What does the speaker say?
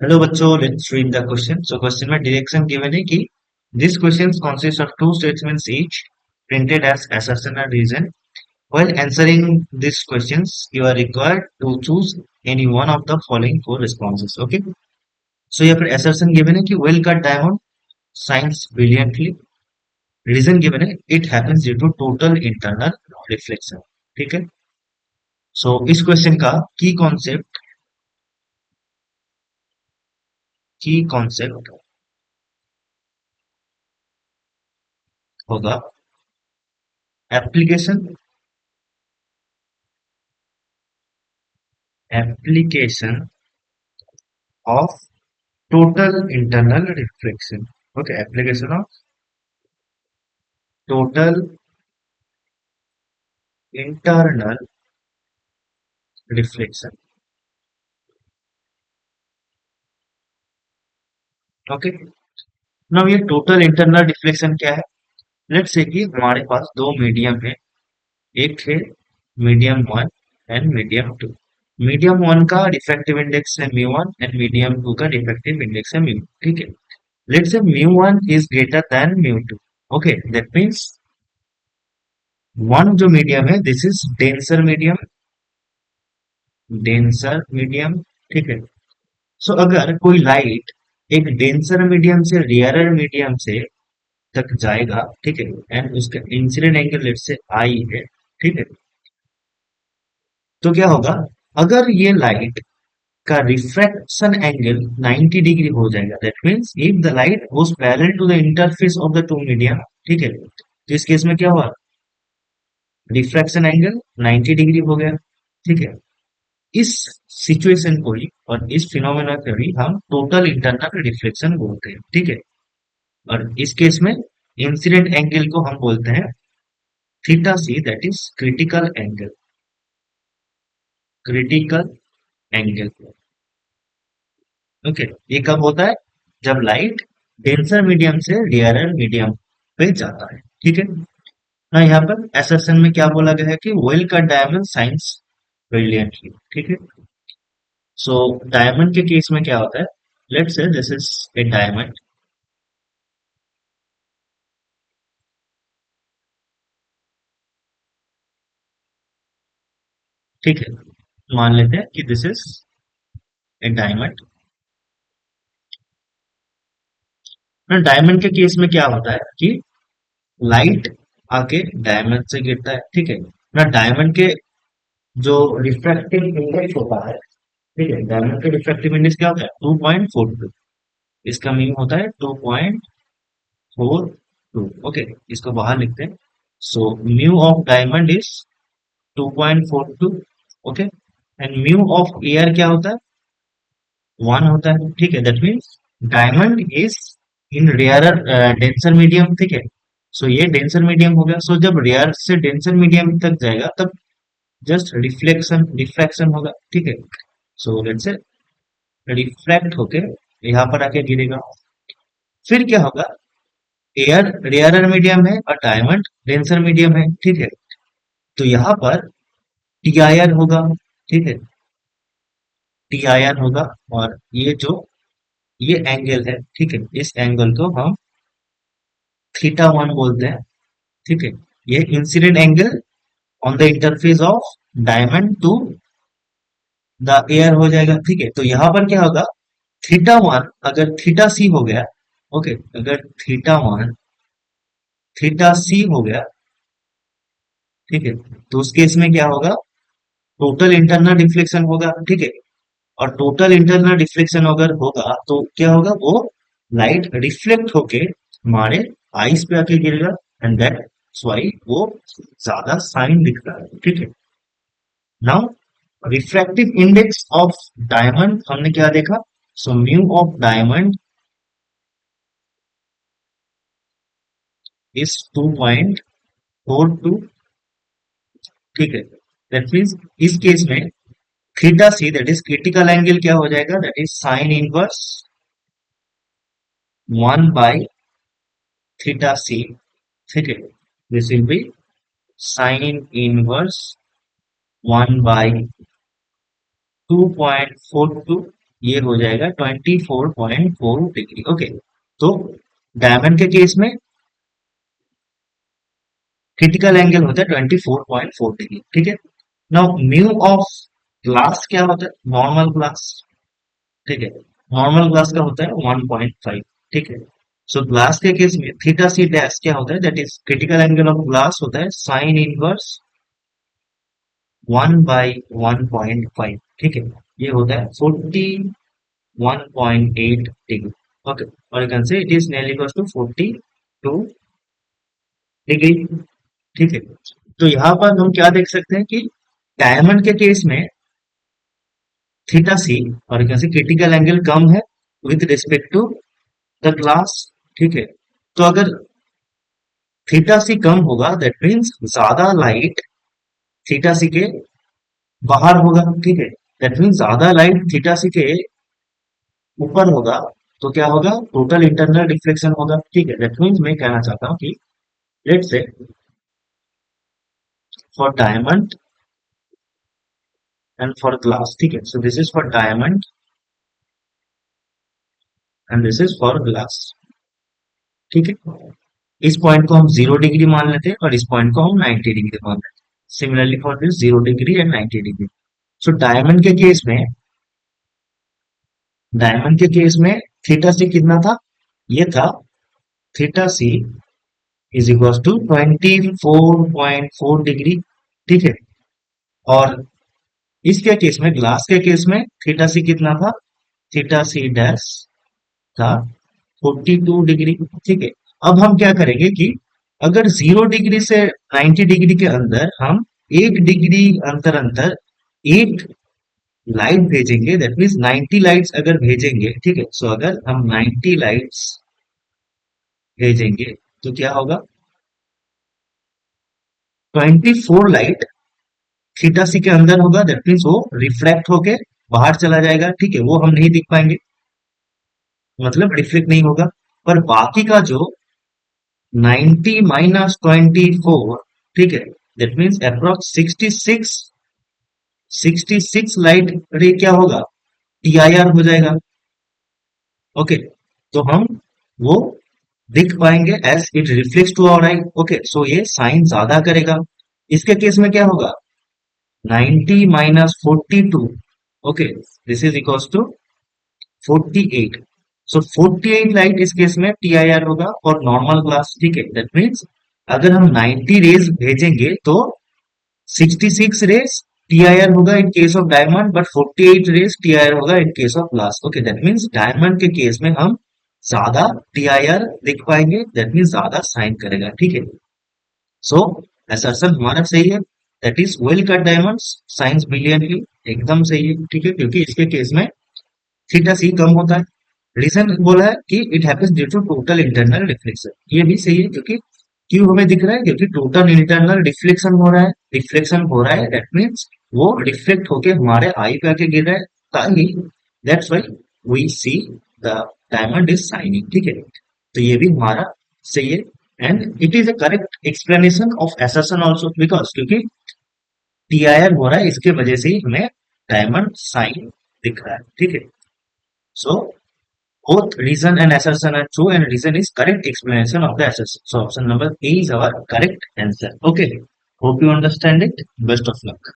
Hello बच्चों, let's read the question. So question में direction given है कि this question consists of two statements each printed as assertion and reason. While answering these questions, you are required to choose any one of the following four responses. Okay. So यहाँ पर assertion given है कि well cut diamond shines brilliantly. Reason given है it happens due to total internal reflection. ठीक है. So इस question का की कॉन्सेप्ट होगा application application of total internal reflection. Okay, application of total internal reflection. Okay, now ये total internal reflection क्या है? लेट्स से कि हमारे पास दो मीडियम है, एक है medium one and medium two. Medium one का डिफेक्टिव इंडेक्स है mu one and medium two का डिफेक्टिव इंडेक्स है म्यू। ठीक है, let's say mu one is greater than mu two. Okay, that means one जो मीडियम है this is denser medium. ठीक है, सो अगर कोई लाइट एक डेंसर मीडियम से रेयरर मीडियम से तक जाएगा, ठीक है, एंड उसका इंसिडेंट एंगल लेट से आई है, ठीक है, तो क्या होगा? अगर ये लाइट का रिफ्रैक्शन एंगल 90 डिग्री हो जाएगा, that means if the light goes parallel to the interface of the two medium, ठीक है, तो इस केस में क्या हुआ? रिफ्रैक्शन एंगल 90 डिग्री हो गया। ठीक है, इस सिचुएशन को ही और इस फिनोमेना को ही हम टोटल इंटरनल रिफ्लेक्शन बोलते हैं। ठीक है, और इस केस में इंसिडेंट एंगल को हम बोलते हैं theta C, that is critical angle. Okay, ये कब होता है? जब लाइट डेंसर मीडियम से रेयरर मीडियम पे जाता है। ठीक है ना, यहाँ पर एसएसएन में क्या बोला गया है कि वेल का डायमंड साइंस ब्रिलियंटली। ठीक है, सो डायमंड के केस में क्या होता है? लेट्स से दिस इज ए डायमंड। ठीक है, मान लेते हैं कि this is a diamond. Diamond के केस में क्या होता है कि लाइट आके डायमंड से गिरता है। ठीक है ना, डायमंड के जो रिफ्रैक्टिव इंडेक्स होता है, ठीक है, डायमंड के रिफ्रैक्टिव इंडेक्स क्या होता है? 2.42। इसका मीनिंग होता है 2.42। ओके, इसको बाहर लिखते हैं। So mu of diamond is 2.42। Okay, and mu of air क्या होता है? 1 होता है। ठीक है, that means diamond is in rare denser medium. ठीक है, सो ये डेंसर मीडियम हो गया। सो जब रेयर से डेंसर मीडियम तक जाएगा तब जस्ट रिफ्लेक्शन होगा। ठीक है, सो लेट्स से रिफ्लेक्ट होके यहाँ पर आके गिरेगा। फिर क्या होगा? एयर रेयरर मीडियम है और डायमंड डेंसर मीडियम है। ठीक है, तो यहाँ पर टी आयर होगा। ठीक है, टी आयर होगा, और ये एंगल है, ठीक है, इस एंगल को हम थीटा वन बोलते हैं। ठीक है, ये incident angle on the interface of diamond to the air हो जाएगा। ठीक है, तो यहाँ पर क्या होगा? थीटा वन अगर थीटा सी हो गया, ओके, अगर थीटा वन थीटा सी हो गया, ठीक है, तो उस केस में क्या होगा? टोटल इंटरनल रिफ्लेक्शन होगा। ठीक है, और टोटल इंटरनल रिफ्लेक्शन अगर होगा तो क्या होगा? वो लाइट रिफ्लेक्ट होके हमारे आईज पे आके गिरेगा, एंड दैट्स व्हाई वो ज्यादा साइन दिखता है। ठीक है, now refractive index of diamond हमने क्या देखा? So mu of diamond is 2.42। ठीक है, दैट मीन्स इस केस में theta C, that is critical angle, क्या हो जाएगा? That is sine inverse 1/θc। ठीक है, this will be sine inverse 1/2.42। ये हो जाएगा 24.4 डिग्री। ओके, तो डायमंड के केस में क्रिटिकल एंगल होता है 24.4 डिग्री, ठीक है। नाउ म्यू ऑफ ग्लास क्या होता है, नॉर्मल ग्लास, ठीक है। नॉर्मल ग्लास का होता है 1.5, ठीक है। सो ग्लास के केस में थीटा सी डैश क्या होता है, that is critical angle of glass होता है साइन इनवर्स 1/1.5, ठीक है। ये होता है 41.8 डिग्री। ओके, और you can say it is nearly equals to 42 degree, ठीक है। तो यहाँ पर हम क्या देख सकते हैं कि डायमंड के केस में थीटा सी और कैसे क्रिटिकल एंगल कम है with respect to the glass, ठीक है। तो अगर थीटा सी कम होगा दैट मीन्स ज्यादा लाइट थीटा सी के बाहर होगा, ठीक है। दैट मीन्स ज्यादा लाइट थीटा सी के ऊपर होगा, तो क्या होगा, टोटल इंटरनल रिफ्लेक्शन होगा, ठीक है। दैट मीन्स मैं कहना चाहता हूँ कि let's say for diamond and for glass, ठीक है। So this is for diamond and this is for glass, ठीक है। इस पॉइंट को हम 0 डिग्री मान लेते हैं और इस पॉइंट को हम 90 डिग्री मान लेते हैं। Similarly for this 0 degree and 90 degree. So diamond के केस में थीटा सी कितना था, ये था theta C is equal to 24.4 degree, ठीक है। और इसके केस में ग्लास के केस में थीटा सी कितना था, थीटा सी डैश था 42 डिग्री, ठीक है। अब हम क्या करेंगे कि अगर 0 डिग्री से 90 डिग्री के अंदर हम 1 डिग्री अंतर अंतर एक लाइट भेजेंगे, दैट मीन्स 90 लाइट्स अगर भेजेंगे, ठीक है। सो अगर हम 90 लाइट्स भेजेंगे तो क्या होगा, 24 लाइट थीटा सी के अंदर होगा, दैट मीन्स वो रिफ्लेक्ट होके बाहर चला जाएगा, ठीक है। वो हम नहीं दिख पाएंगे, मतलब रिफ्लेक्ट नहीं होगा। पर बाकी का जो 90 - 24, ठीक है, दैट मीन्स अप्रोक्स 66 लाइट रे क्या होगा, टीआईआर हो जाएगा। ओके, तो हम वो दिख पाएंगे as it reflects to our eye. Okay, so ये साइन ज्यादा करेगा। इसके केस में क्या होगा, 90 - 42, okay, this is equals to 48। So 48 light इस केस में टीआईआर होगा और नॉर्मल ग्लास, ठीक है। दैट मीन्स अगर हम 90 रेज भेजेंगे तो 66 रेज टीआईआर होगा in case of diamond, but 48 rays TIR होगा in case of glass. Okay, that means diamond के केस में हम ज्यादा टीआईआर दिख पाएंगे, दैट मीन्स ज्यादा साइन करेगा, ठीक है। सो असर्शन हमारा सही है, that is well cut diamonds science brilliantly, एकदम सही है, ठीक है। क्योंकि इसके केस में थीटा सी कम होता है। रीजन बोला है कि it happens due to total internal reflection, ये भी सही है क्योंकि क्यों हमें दिख रहा है, क्योंकि टोटल इंटरनल रिफ्लेक्शन हो रहा है, दैट मीन्स वो रिफ्लेक्ट होके हमारे आई पे आके गिर रहा है, ताकि that's why we see the diamond is shining, ठीक है। तो ये भी हमारा सही है and it is a correct explanation of assertion also, because क्योंकि टीआईआर हो रहा है, इसके वजह से ही हमें डायमंड साइन दिख रहा है, ठीक है। सो both reason and assertion are true and reason is correct explanation of the assertion. So option number A is our correct answer. Okay. Hope you understand it. Best of luck.